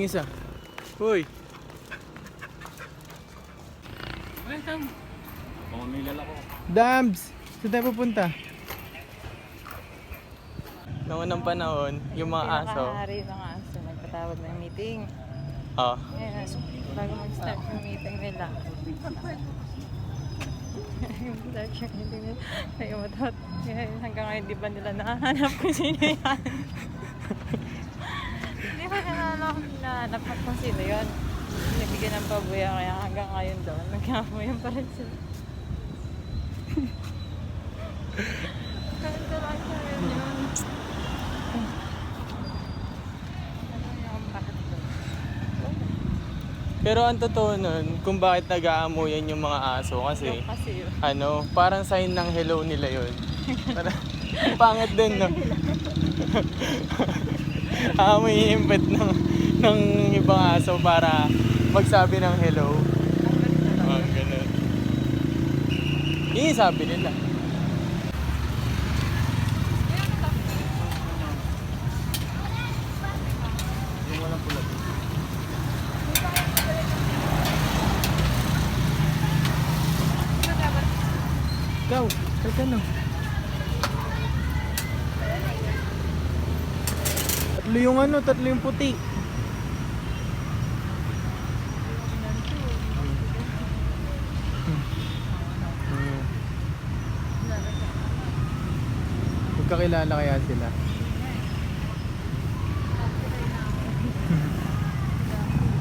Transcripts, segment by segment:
isa. Uy. Welcome. Pumamilal ako. Dams! Saan tayo pupunta? Noong unang panahon, yung mga aso. Pinakahari ng aso, nagpatawag ng meeting. Oh. Ayan, bago mag-start yung meeting nila. Mag-start yung meeting nila. Ay, umatot. Hanggang ngayon, di ba nila nahanap kung sino yan? Di ba nahanap kung sino yun? Binibigyan ng pabuya, kaya hanggang ngayon doon, nagkamuyan pa rin sila. Ganito lang siya yun. Pero ang totoo nun, kung bakit nag-aamuyan yung mga aso kasi, Kasi yun. parang sign ng hello nila yun. Parang, pangit din, no? Aamoy yung impet ng ibang aso para magsabi ng hello. Oh, ganun. Yun yung sabi nila. Yung walang pula. Ikaw, kalka no. Tatlo yung puti. Magkakilala kaya sila?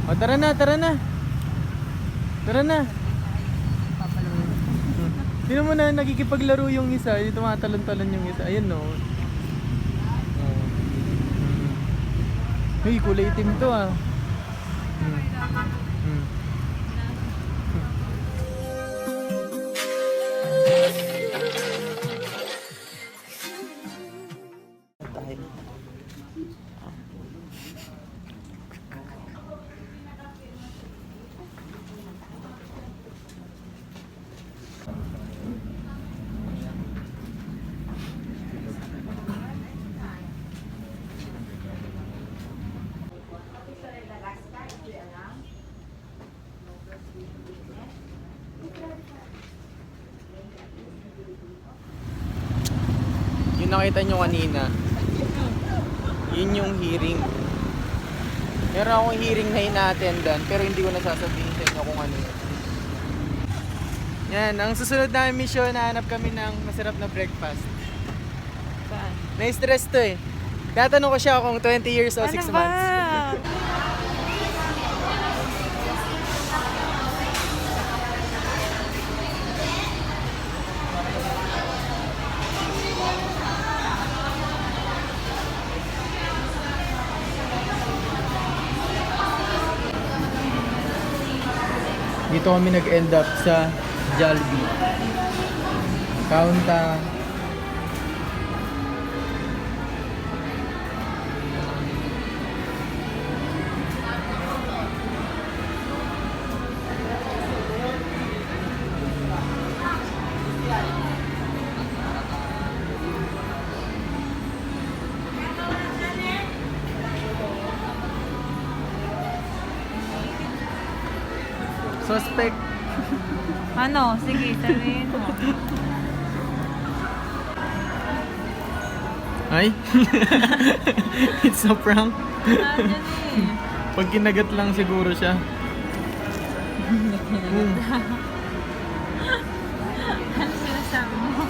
O tara na. Tara na. Sino mo na nakikipaglaro yung isa, yung tumatalon-talon yung isa. Ayun no. Uy, kulay itim to ah. Yung nakita nyo kanina, yun yung hearing. Meron akong hearing na ina-attendan pero hindi ko nasasabihin sa inyo kung ano yun. Yan, ang susunod na mission, nahanap kami ng masarap na breakfast. Saan? Na-stress to eh. Tatanong ko siya kung 20 years o 6 months. Dito kami nag-end up sa Jollibee. Kaunta. Suspect. Ano? Sige, sabihin mo. Ay? It's a prank. Nandiyan eh. Pag kinagat lang siguro siya. Ano sinasabi mo?